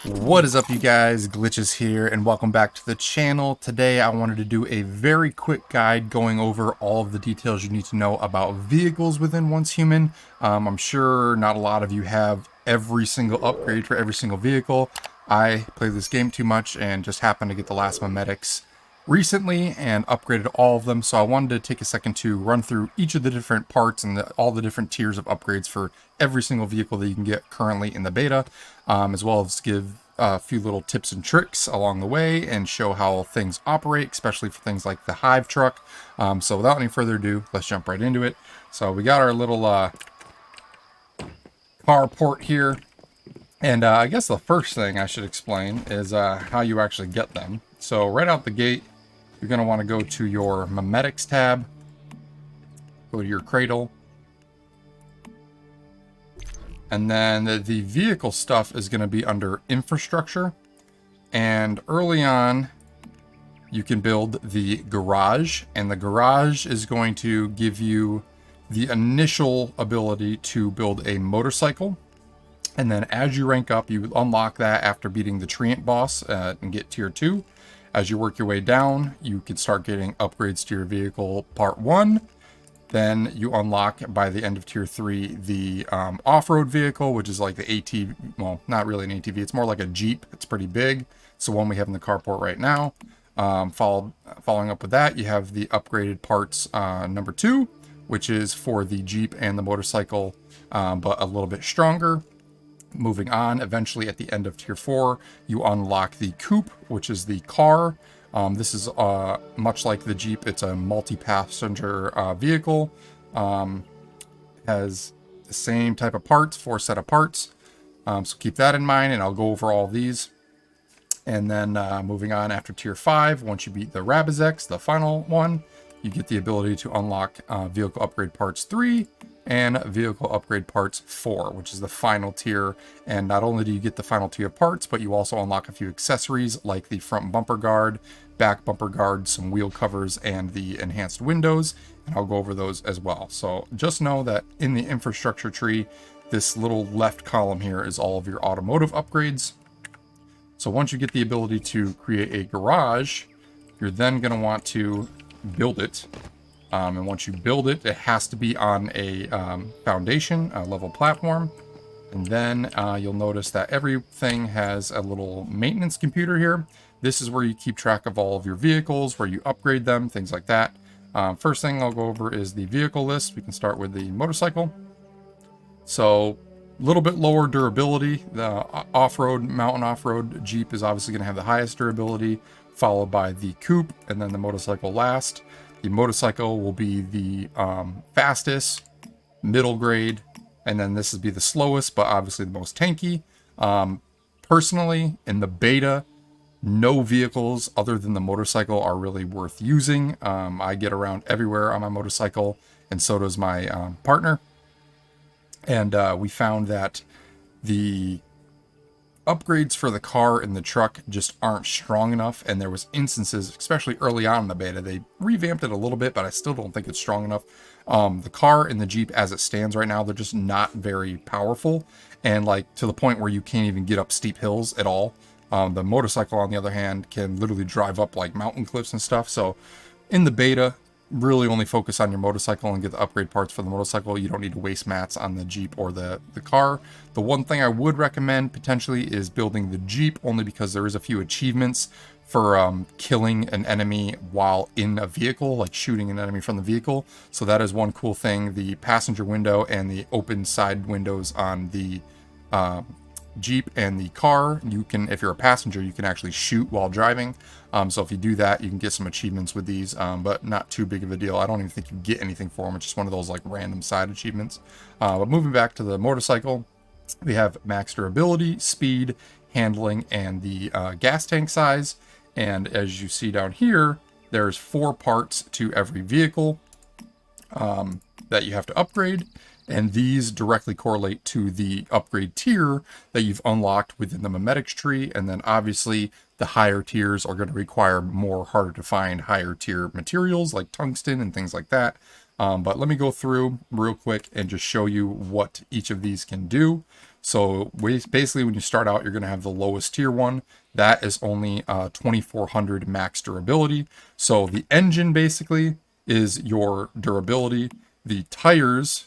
What is up, you guys? Glitchiz here, and welcome back to the channel. Today I wanted to do a very quick guide going over all of the details you need to know about vehicles within Once Human. I'm sure not a lot of you have every single upgrade for every single vehicle. I play this game too much and just happened to get the last memetics recently and upgraded all of them, so I wanted to take a second to run through each of the different parts and all the different tiers of upgrades for every single vehicle that you can get currently in the beta, as well as give a few little tips and tricks along the way and show how things operate, especially for things like the Hive truck. So without any further ado, let's jump right into it. So we got our little car port here, and I guess the first thing I should explain is how you actually get them. So right out the gate, you're going to want to go to your memetics tab, go to your cradle, and then the vehicle stuff is going to be under infrastructure. And early on, you can build the garage, and the garage is going to give you the initial ability to build a motorcycle. And then as you rank up, you unlock that after beating the Treant boss and get tier 2. As you work your way down, you can start getting upgrades to your vehicle part 1. Then you unlock, by the end of tier 3, the off-road vehicle, which is like the ATV. Well, not really an ATV. It's more like a Jeep. It's pretty big. It's the one we have in the carport right now. Following up with that, you have the upgraded parts number 2, which is for the Jeep and the motorcycle, but a little bit stronger. Moving on, eventually at the end of tier 4, you unlock the coupe, which is the car. This is much like the Jeep. It's a multi-passenger vehicle. Has the same type of parts, 4 set of parts. So keep that in mind, and I'll go over all these. And then moving on after tier 5, once you beat the Rabizex, the final one, you get the ability to unlock vehicle upgrade parts 3 and vehicle upgrade parts 4, which is the final tier. And not only do you get the final tier parts, but you also unlock a few accessories like the front bumper guard, back bumper guard, some wheel covers, and the enhanced windows. And I'll go over those as well. So just know that in the infrastructure tree, this little left column here is all of your automotive upgrades. So once you get the ability to create a garage, you're then going to want to build it. And once you build it, it has to be on a foundation, a level platform. And then you'll notice that everything has a little maintenance computer here. This is where you keep track of all of your vehicles, where you upgrade them, things like that. First thing I'll go over is the vehicle list. We can start with the motorcycle. So a little bit lower durability. The off-road, mountain off-road Jeep is obviously going to have the highest durability, followed by the coupe, and then the motorcycle last. The motorcycle will be the fastest, middle grade, and then this would be the slowest, but obviously the most tanky. Personally, in the beta, no vehicles other than the motorcycle are really worth using. I get around everywhere on my motorcycle, and so does my partner. And we found that the upgrades for the car and the truck just aren't strong enough, and there was instances, especially early on in the beta, they revamped it a little bit, but I still don't think it's strong enough. The car and the Jeep as it stands right now, they're just not very powerful, and like to the point where you can't even get up steep hills at all. The motorcycle, on the other hand, can literally drive up like mountain cliffs and stuff. So in the beta, really only focus on your motorcycle and get the upgrade parts for the motorcycle. You don't need to waste mats on the Jeep or the car. The one thing I would recommend potentially is building the Jeep, only because there is a few achievements for killing an enemy while in a vehicle, like shooting an enemy from the vehicle. So that is one cool thing. The passenger window and the open side windows on the Jeep and the car, you can, if you're a passenger, you can actually shoot while driving. So if you do that, you can get some achievements with these, but not too big of a deal. I don't even think you get anything for them. It's just one of those like random side achievements. But moving back to the motorcycle, we have max durability, speed, handling, and the gas tank size. And as you see down here, there's 4 parts to every vehicle that you have to upgrade. And these directly correlate to the upgrade tier that you've unlocked within the memetics tree. And then obviously the higher tiers are going to require more harder to find higher tier materials like tungsten and things like that. But let me go through real quick and just show you what each of these can do. So basically, when you start out, you're going to have the lowest tier one. That is only 2400 max durability. So the engine basically is your durability. The tires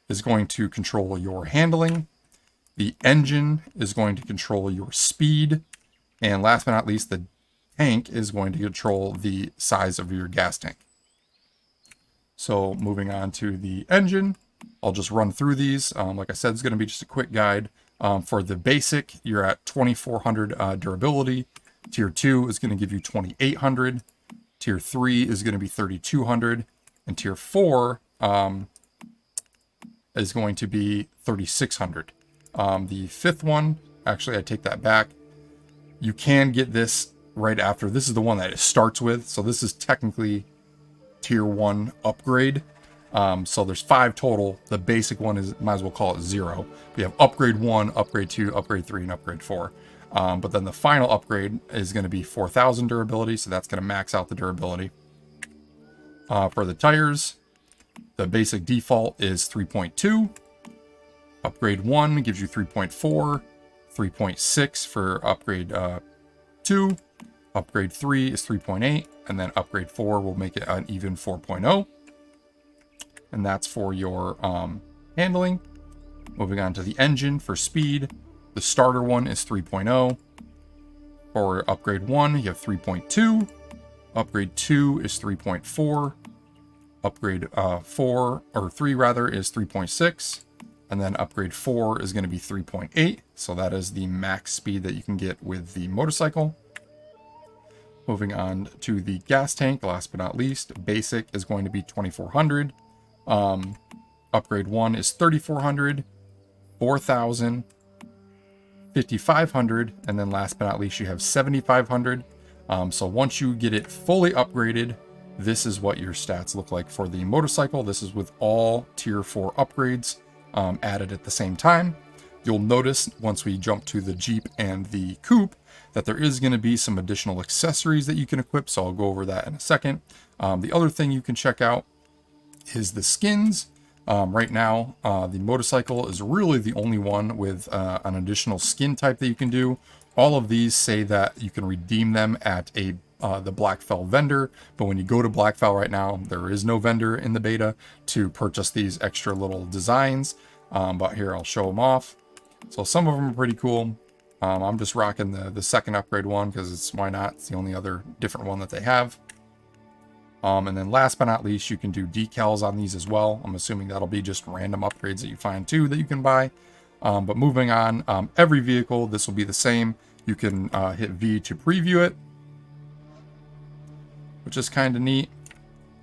is going to control your handling. The engine is going to control your speed. And last but not least, the tank is going to control the size of your gas tank. So moving on to the engine, I'll just run through these. Like I said, it's going to be just a quick guide. For the basic, you're at 2400 durability. Tier 2 is going to give you 2800. Tier 3 is going to be 3200. And Tier 4 is going to be 3600. The fifth one, actually, I take that back. You can get this right after. This is the one that it starts with. So this is technically Tier 1 upgrade. So there's 5 total. The basic one is, might as well call it 0. We have upgrade 1, upgrade 2, upgrade 3, and upgrade 4. But then the final upgrade is going to be 4000 durability. So that's going to max out the durability. For the tires, the basic default is 3.2. Upgrade 1 gives you 3.4. 3.6 for upgrade 2. Upgrade 3 is 3.8. And then upgrade 4 will make it an even 4.0. And that's for your handling. Moving on to the engine for speed. The starter one is 3.0. For upgrade 1, you have 3.2. Upgrade 2 is 3.4. Upgrade 3 rather is 3.6. And then upgrade 4 is going to be 3.8. So that is the max speed that you can get with the motorcycle. Moving on to the gas tank, last but not least, basic is going to be 2400. Upgrade 1 is 3400, 4000, 5500, and then last but not least, you have 7500. So once you get it fully upgraded, this is what your stats look like for the motorcycle. This is with all tier 4 upgrades added at the same time. You'll notice once we jump to the Jeep and the Coupe that there is going to be some additional accessories that you can equip, so I'll go over that in a second. The other thing you can check out is the skins. Right now, the motorcycle is really the only one with an additional skin type that you can do. All of these say that you can redeem them at the Blackfell vendor, but when you go to Blackfell right now, there is no vendor in the beta to purchase these extra little designs. But here, I'll show them off. So some of them are pretty cool. I'm just rocking the second upgrade one because why not? It's the only other different one that they have. And then last but not least, you can do decals on these as well. I'm assuming that'll be just random upgrades that you find too that you can buy. But moving on, every vehicle, this will be the same. You can hit V to preview it, which is kind of neat.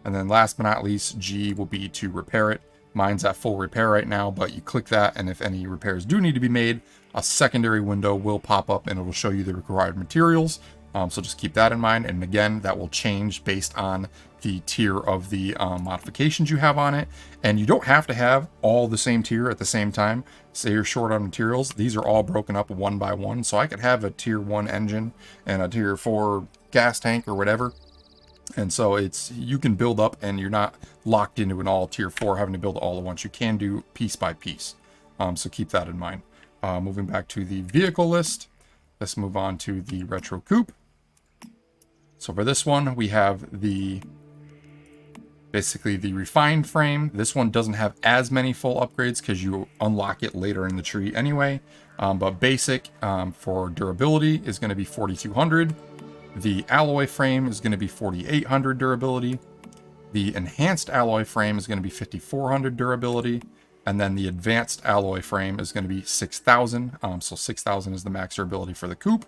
And then last but not least, G will be to repair it. Mine's at full repair right now, but you click that, and if any repairs do need to be made, a secondary window will pop up and it will show you the required materials. So just keep that in mind. And again, that will change based on the tier of the modifications you have on it. And you don't have to have all the same tier at the same time. Say you're short on materials. These are all broken up one by one. So I could have a tier 1 engine and a tier 4 gas tank or whatever. And so you can build up and you're not locked into an all tier 4 having to build all at once. You can do piece by piece. So keep that in mind. Moving back to the vehicle list, let's move on to the Retro Coupe. So for this one, we have basically the refined frame. This one doesn't have as many full upgrades because you unlock it later in the tree anyway. But basic for durability is going to be 4200. The alloy frame is going to be 4800 durability. The enhanced alloy frame is going to be 5400 durability. And then the advanced alloy frame is going to be 6000. So 6000 is the max durability for the coupe.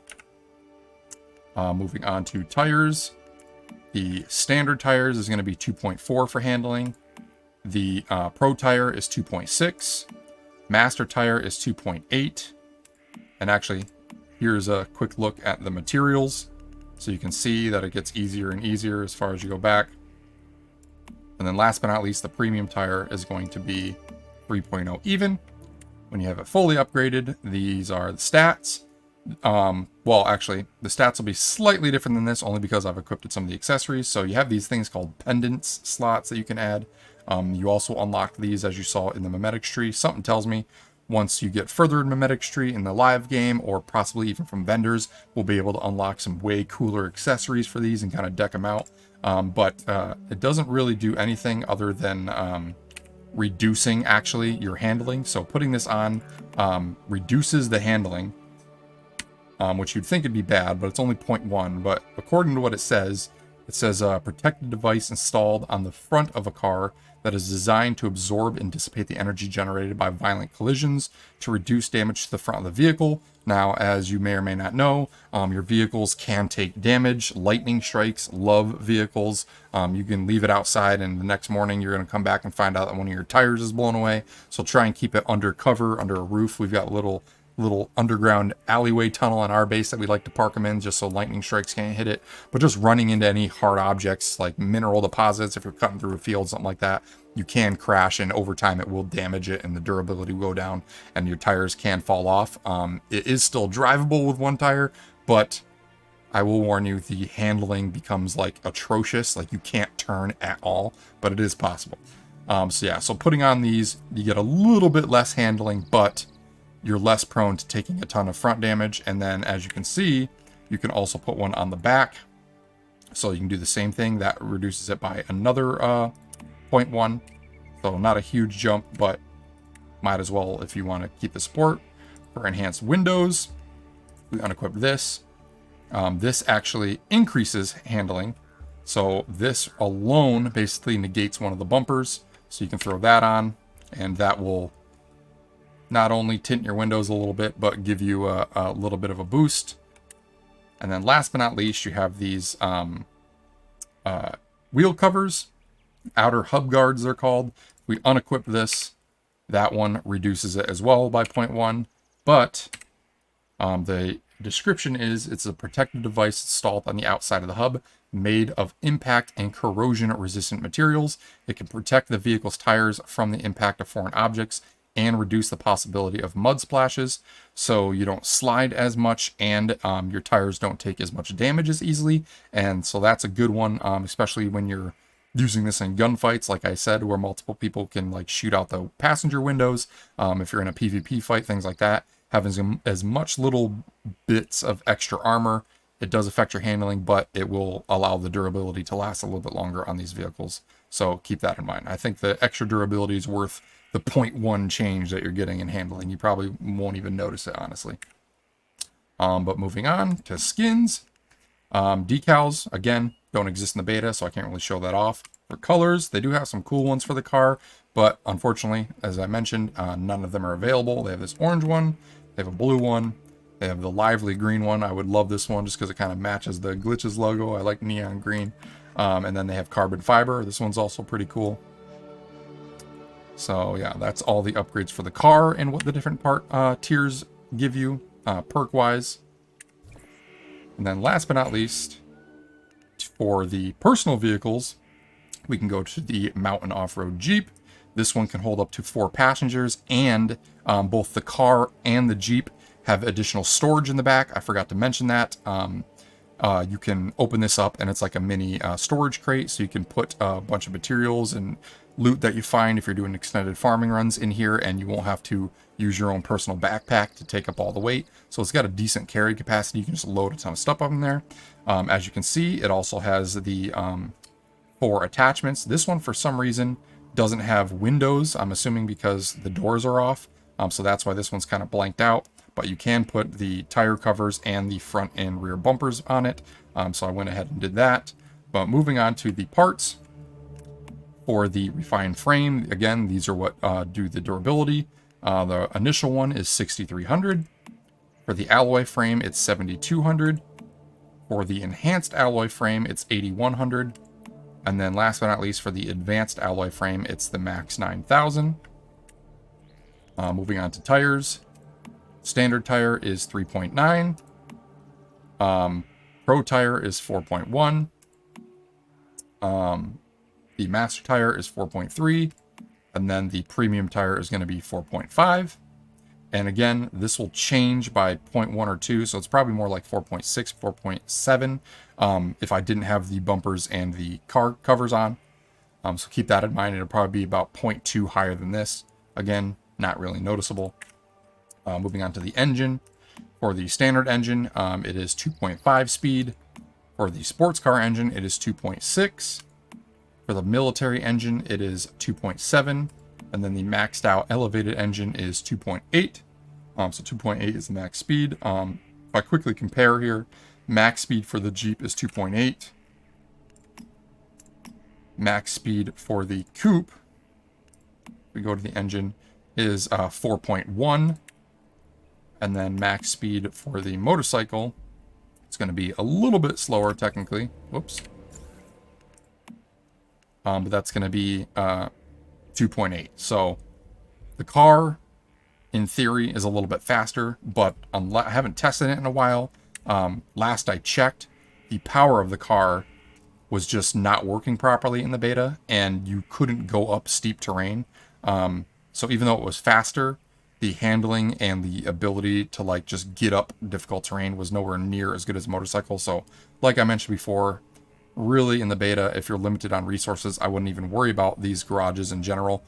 Moving on to tires. The standard tires is going to be 2.4 for handling. The Pro tire is 2.6. Master tire is 2.8. And actually, here's a quick look at the materials. So you can see that it gets easier and easier as far as you go back. And then last but not least, the premium tire is going to be 3.0 even. When you have it fully upgraded, these are the stats. Well, actually, the stats will be slightly different than this only because I've equipped some of the accessories. So you have these things called pendants slots that you can add. You also unlock these as you saw in the memetics tree. Something tells me once you get further in Mimetic Street in the live game, or possibly even from vendors, we'll be able to unlock some way cooler accessories for these and kind of deck them out. But it doesn't really do anything other than reducing actually your handling. So putting this on reduces the handling, which you'd think would be bad, but it's only 0.1. But according to what it says protect the device installed on the front of a car that is designed to absorb and dissipate the energy generated by violent collisions to reduce damage to the front of the vehicle. Now, as you may or may not know, your vehicles can take damage. Lightning strikes love vehicles. You can leave it outside, and the next morning you're going to come back and find out that one of your tires is blown away. So try and keep it under cover, under a roof. We've got little underground alleyway tunnel on our base that we like to park them in, just so lightning strikes can't hit it. But just running into any hard objects like mineral deposits, if you're cutting through a field, something like that, you can crash, and over time it will damage it and the durability will go down and your tires can fall off. It is still drivable with one tire, but I will warn you, the handling becomes like atrocious. Like you can't turn at all, but it is possible. So putting on these, you get a little bit less handling, but you're less prone to taking a ton of front damage. And then, as you can see, you can also put one on the back. So you can do the same thing. That reduces it by another 0.1. So not a huge jump, but might as well if you want to keep the support. For enhanced windows, we unequip this. This actually increases handling. So this alone basically negates one of the bumpers. So you can throw that on, and that will not only tint your windows a little bit, but give you a little bit of a boost. And then last but not least, you have these wheel covers, outer hub guards they're called. We unequip this. That one reduces it as well by 0.1. But the description is it's a protective device installed on the outside of the hub, made of impact and corrosion resistant materials. It can protect the vehicle's tires from the impact of foreign objects and reduce the possibility of mud splashes, so you don't slide as much, and your tires don't take as much damage as easily. And so that's a good one, especially when you're using this in gunfights, like I said, where multiple people can like shoot out the passenger windows. If you're in a PvP fight, things like that, having as much little bits of extra armor, it does affect your handling, but it will allow the durability to last a little bit longer on these vehicles. So keep that in mind. I think the extra durability is worth the 0.1 change that you're getting in handling. You probably won't even notice it, honestly. But moving on to skins. Decals, again, don't exist in the beta, so I can't really show that off. For colors, they do have some cool ones for the car, but unfortunately, as I mentioned, none of them are available. They have this orange one, they have a blue one, they have the lively green one. I would love this one just because it kind of matches the Glitchiz logo. I like neon green. And then they have carbon fiber. This one's also pretty cool. So yeah, that's all the upgrades for the car and what the different tiers give you perk-wise. And then last but not least, for the personal vehicles, we can go to the Mountain Off-Road Jeep. This one can hold up to 4 passengers, and both the car and the Jeep have additional storage in the back. I forgot to mention that. You can open this up, and it's like a mini storage crate, so you can put a bunch of materials and loot that you find if you're doing extended farming runs in here, and you won't have to use your own personal backpack to take up all the weight. So it's got a decent carry capacity. You can just load a ton of stuff up in there. As you can see, it also has the 4 attachments. This one, for some reason, doesn't have windows. I'm assuming because the doors are off. So that's why this one's kind of blanked out. But you can put the tire covers and the front and rear bumpers on it. So I went ahead and did that. But moving on to the parts. For the refined frame, again, these are what do the durability. The initial one is 6,300. For the alloy frame, it's 7,200. For the enhanced alloy frame, it's 8,100. And then last but not least, for the advanced alloy frame, it's the max 9,000. Moving on to tires. Standard tire is 3.9. Pro tire is 4.1. The master tire is 4.3. And then the premium tire is going to be 4.5. And again, this will change by 0.1 or 2. So it's probably more like 4.6, 4.7 if I didn't have the bumpers and the car covers on. So keep that in mind. It'll probably be about 0.2 higher than this. Again, not really noticeable. Moving on to the engine. For the standard engine, it is 2.5 speed. For the sports car engine, it is 2.6. For the military engine, it is 2.7. And then the maxed out elevated engine is 2.8. So 2.8 is the max speed. If I quickly compare here, max speed for the Jeep is 2.8. Max speed for the coupe, we go to the engine, is 4.1. And then max speed for the motorcycle, it's going to be a little bit slower technically. Whoops. But that's going to be 2.8. So the car, in theory, is a little bit faster, but I haven't tested it in a while. Last I checked, the power of the car was just not working properly in the beta, and you couldn't go up steep terrain. So even though it was faster, the handling and the ability to like just get up difficult terrain was nowhere near as good as motorcycle. So like I mentioned before, really in the beta, if you're limited on resources, I wouldn't even worry about these garages in general,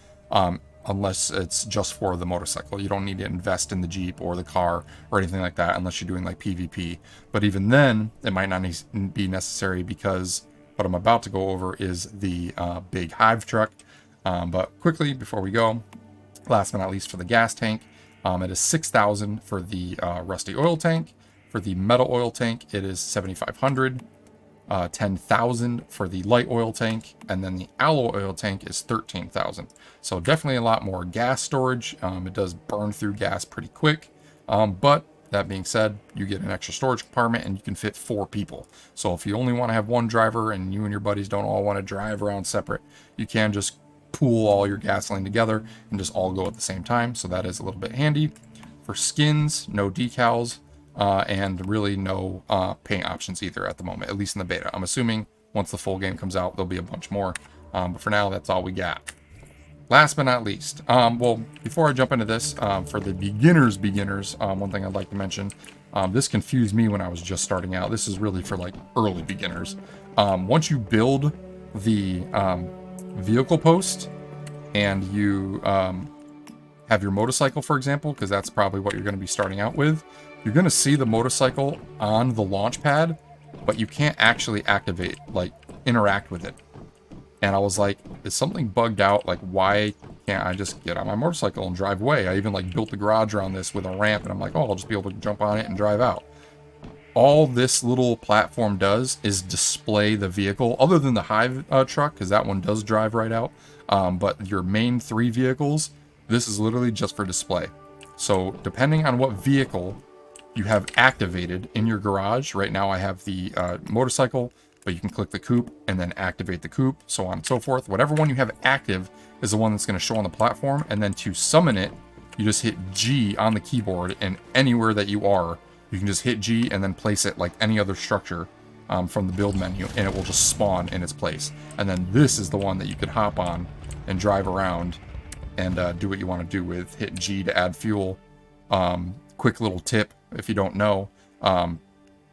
unless it's just for the motorcycle. You don't need to invest in the Jeep or the car or anything like that unless you're doing like PvP. But even then, it might not be necessary, because what I'm about to go over is the big Hive truck. But quickly, before we go, last but not least, for the gas tank, it is 6,000 for the rusty oil tank. For the metal oil tank, it is 7,500. 10,000 for the light oil tank, and then the alloy oil tank is 13,000. So definitely a lot more gas storage. It does burn through gas pretty quick. But that being said, you get an extra storage compartment and you can fit 4 people. So if you only want to have one driver and you and your buddies don't all want to drive around separate, you can just pool all your gasoline together and just all go at the same time. So that is a little bit handy. For skins, no decals, and really no paint options either at the moment, at least in the beta. I'm assuming once the full game comes out, there'll be a bunch more. But for now, that's all we got. Last but not least, well, before I jump into this, for the beginners, one thing I'd like to mention, this confused me when I was just starting out. This is really for like early beginners. Once you build the vehicle post and you have your motorcycle, for example, because that's probably what you're going to be starting out with, you're going to see the motorcycle on the launch pad, but you can't actually activate, like interact with it. And I was like, is something bugged out? Like, why can't I just get on my motorcycle and drive away? I even like built the garage around this with a ramp, and I'm like, oh, I'll just be able to jump on it and drive out. All this little platform does is display the vehicle, other than the Hive truck, because that one does drive right out. But your main 3 vehicles, this is literally just for display. So depending on what vehicle you have activated in your garage, right now I have the motorcycle, but you can click the coupe and then activate the coupe, so on and so forth. Whatever one you have active is the one that's going to show on the platform, and then to summon it, you just hit G on the keyboard, and anywhere that you are, you can just hit G and then place it like any other structure from the build menu, and it will just spawn in its place. And then this is the one that you could hop on and drive around and do what you want to do with. Hit G to add fuel. Quick little tip, if you don't know,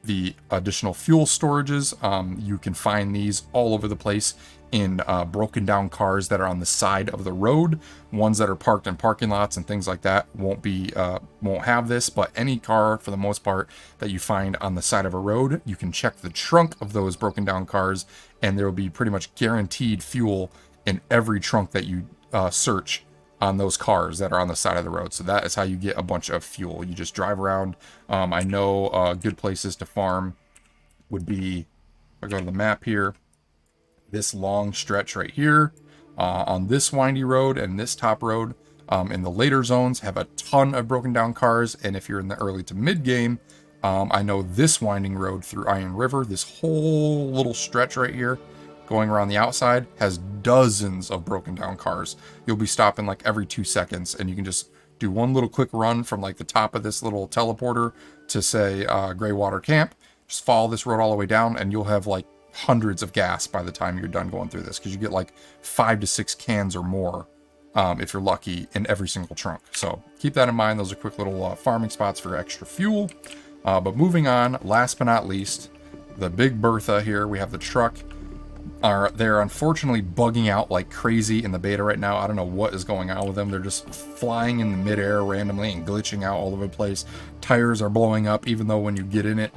the additional fuel storages, you can find these all over the place in broken down cars that are on the side of the road. Ones that are parked in parking lots and things like that won't have this, but any car for the most part that you find on the side of a road, you can check the trunk of those broken down cars, and there will be pretty much guaranteed fuel in every trunk that you search on those cars that are on the side of the road. So that is how you get a bunch of fuel. You just drive around. I know good places to farm would be, if I go to the map here, this long stretch right here on this windy road and this top road in the later zones have a ton of broken down cars. And if you're in the early to mid game, I know this winding road through Iron River, this whole little stretch right here going around the outside, has dozens of broken down cars. You'll be stopping like every 2 seconds, and you can just do one little quick run from like the top of this little teleporter to say Greywater Camp. Just follow this road all the way down, and you'll have like hundreds of gas by the time you're done going through this, because you get like 5 to 6 cans or more if you're lucky in every single trunk. So keep that in mind. Those are quick little farming spots for extra fuel. But moving on, last but not least, the big Bertha here. We have the truck. they're unfortunately bugging out like crazy in the beta right now. I don't know what is going on with them. They're just flying in the midair randomly and glitching out all over the place. Tires are blowing up, even though when you get in it,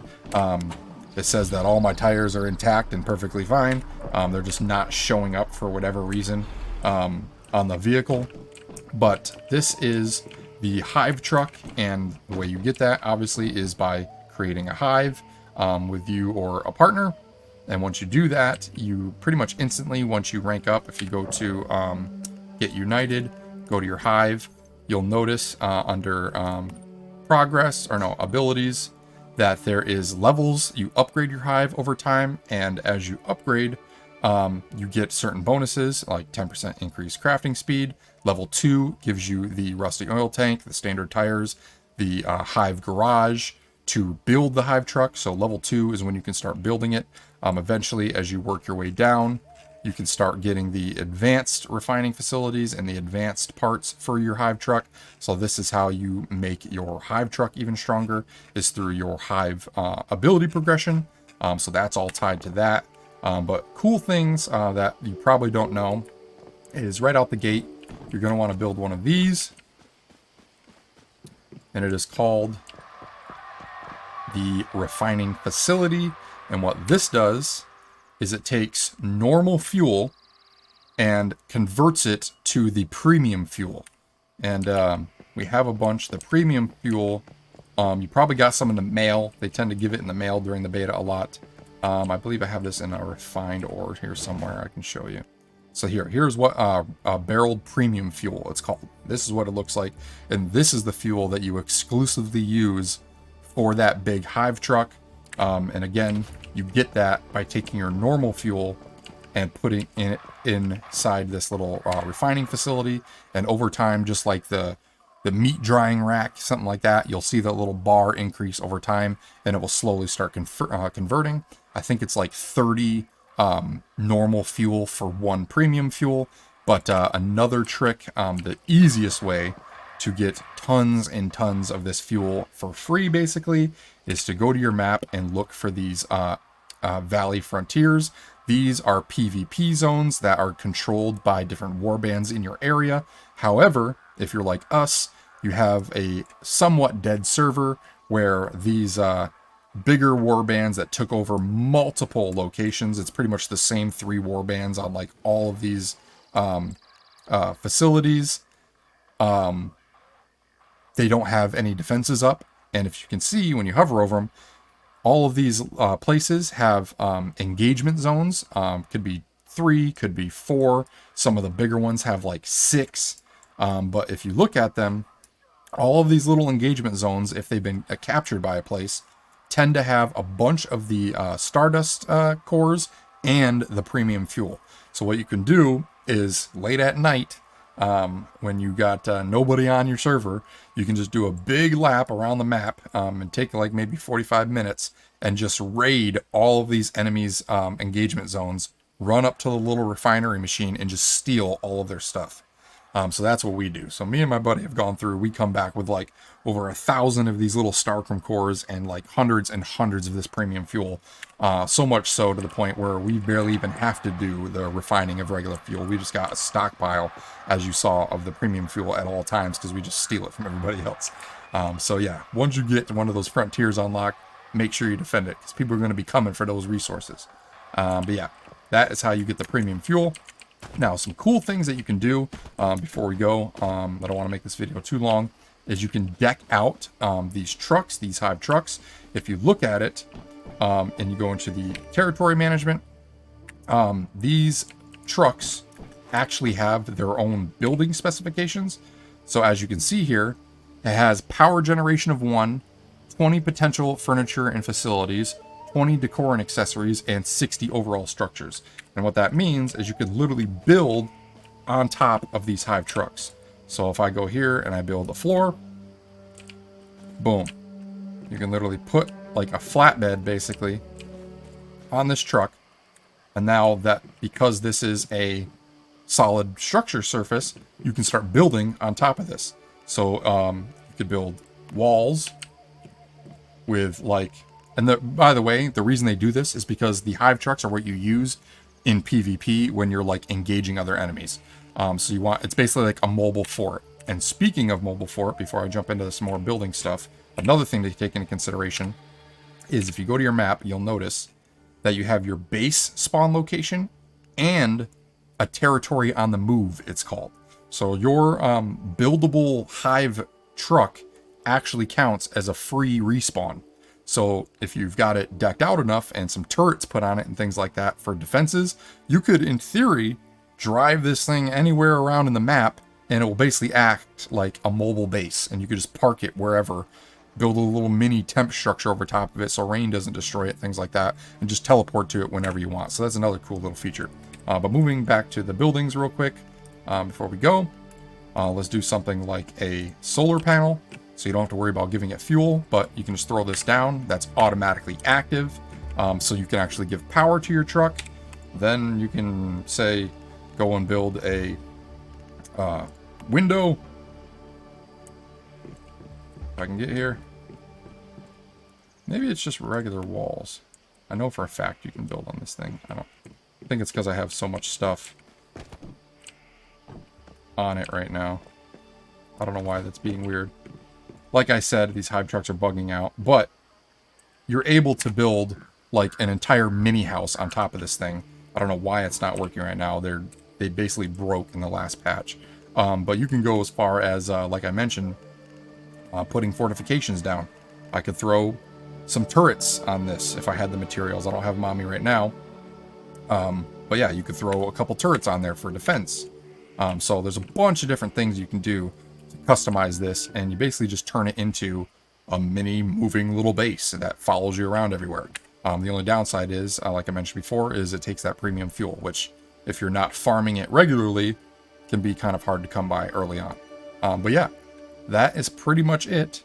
it says that all my tires are intact and perfectly fine. They're just not showing up for whatever reason on the vehicle. But this is the Hive truck, and the way you get that obviously is by creating a Hive with you or a partner. And once you do that, you pretty much instantly, once you rank up, if you go to Get United, go to your Hive, you'll notice under abilities, that there is levels. You upgrade your Hive over time, and as you upgrade, you get certain bonuses, like 10% increased crafting speed. Level 2 gives you the rusty oil tank, the standard tires, the Hive garage to build the Hive truck. So level 2 is when you can start building it. Eventually, as you work your way down, you can start getting the advanced refining facilities and the advanced parts for your Hive truck. So this is how you make your Hive truck even stronger, is through your Hive ability progression. So that's all tied to that. But cool things that you probably don't know is right out the gate, you're going to want to build one of these. And it is called the refining facility. And what this does is it takes normal fuel and converts it to the premium fuel. And we have a bunch. The premium fuel, you probably got some in the mail. They tend to give it in the mail during the beta a lot. I believe I have this in a refined ore here somewhere. I can show you. So here's what barreled premium fuel it's called. This is what it looks like. And this is the fuel that you exclusively use for that big Hive truck. And again, you get that by taking your normal fuel and putting it inside this little refining facility. And over time, just like the meat drying rack, something like that, you'll see that little bar increase over time, and it will slowly start converting. I think it's like 30 normal fuel for one premium fuel. But another trick, the easiest way to get tons and tons of this fuel for free, basically, is to go to your map and look for these Valley Frontiers. These are PvP zones that are controlled by different warbands in your area. However, if you're like us, you have a somewhat dead server where these bigger warbands that took over multiple locations, it's pretty much the same 3 warbands on like all of these facilities. They don't have any defenses up. And if you can see, when you hover over them, all of these places have engagement zones. Could be 3, could be 4. Some of the bigger ones have like 6. But if you look at them, all of these little engagement zones, if they've been captured by a place, tend to have a bunch of the Stardust cores and the premium fuel. So what you can do is late at night, when you got nobody on your server, you can just do a big lap around the map and take like maybe 45 minutes and just raid all of these enemies' engagement zones, run up to the little refinery machine and just steal all of their stuff. So that's what we do. So me and my buddy have gone through, we come back with like over 1,000 of these little Starcrum cores and like hundreds and hundreds of this premium fuel. So much so to the point where we barely even have to do the refining of regular fuel. We just got a stockpile, as you saw, of the premium fuel at all times because we just steal it from everybody else. So yeah, once you get one of those frontiers unlocked, make sure you defend it because people are going to be coming for those resources. But yeah, that is how you get the premium fuel. Now, some cool things that you can do before we go, I don't want to make this video too long, is you can deck out these trucks, these Hive trucks. If you look at it and you go into the territory management, these trucks actually have their own building specifications. So as you can see here, it has power generation of 1, 20 potential furniture and facilities, 20 decor and accessories, and 60 overall structures. And what that means is you could literally build on top of these Hive trucks. So if I go here and I build a floor, boom. You can literally put like a flatbed basically on this truck. And now that, because this is a solid structure surface, you can start building on top of this. So you could build walls with like, and by the way, the reason they do this is because the Hive trucks are what you use in PvP when you're like engaging other enemies. So you want, it's basically like a mobile fort. And speaking of mobile fort, before I jump into some more building stuff, another thing to take into consideration is if you go to your map, you'll notice that you have your base spawn location and a territory on the move, it's called. So your buildable Hive truck actually counts as a free respawn. So if you've got it decked out enough and some turrets put on it and things like that for defenses, you could, in theory, drive this thing anywhere around in the map and it will basically act like a mobile base. And you could just park it wherever, build a little mini temp structure over top of it so rain doesn't destroy it, things like that, and just teleport to it whenever you want. So that's another cool little feature. But moving back to the buildings real quick, before we go, let's do something like a solar panel. So you don't have to worry about giving it fuel, but you can just throw this down. That's automatically active. So you can actually give power to your truck. Then you can, say, go and build a window. If I can get here. Maybe it's just regular walls. I know for a fact you can build on this thing. I think it's because I have so much stuff on it right now. I don't know why that's being weird. Like I said, these Hive trucks are bugging out, but you're able to build like an entire mini house on top of this thing. I don't know why it's not working right now. They basically broke in the last patch. But you can go as far as, like I mentioned, putting fortifications down. I could throw some turrets on this if I had the materials. I don't have them on me right now. But yeah, you could throw a couple turrets on there for defense. So there's a bunch of different things you can do to customize this, and you basically just turn it into a mini moving little base that follows you around everywhere. The only downside is, like I mentioned before, is it takes that premium fuel, which if you're not farming it regularly, can be kind of hard to come by early on. But yeah, that is pretty much it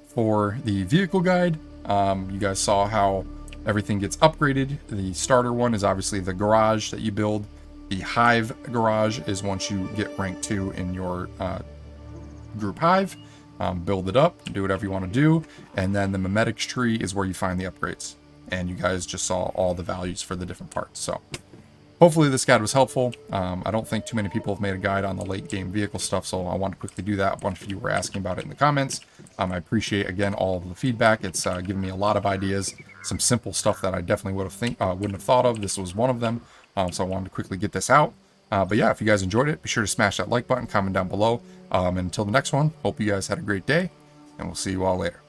for the vehicle guide. You guys saw how everything gets upgraded. The starter one is obviously the garage that you build. The Hive garage is once you get rank 2 in your group Hive. Build it up, do whatever you want to do. And then the memetics tree is where you find the upgrades. And you guys just saw all the values for the different parts. So hopefully this guide was helpful. I don't think too many people have made a guide on the late game vehicle stuff, so I want to quickly do that. A bunch of you were asking about it in the comments. I appreciate, again, all of the feedback. It's given me a lot of ideas, some simple stuff that I definitely wouldn't have thought of. This was one of them, so I wanted to quickly get this out. But yeah, if you guys enjoyed it, be sure to smash that like button, comment down below. And until the next one, hope you guys had a great day, and we'll see you all later.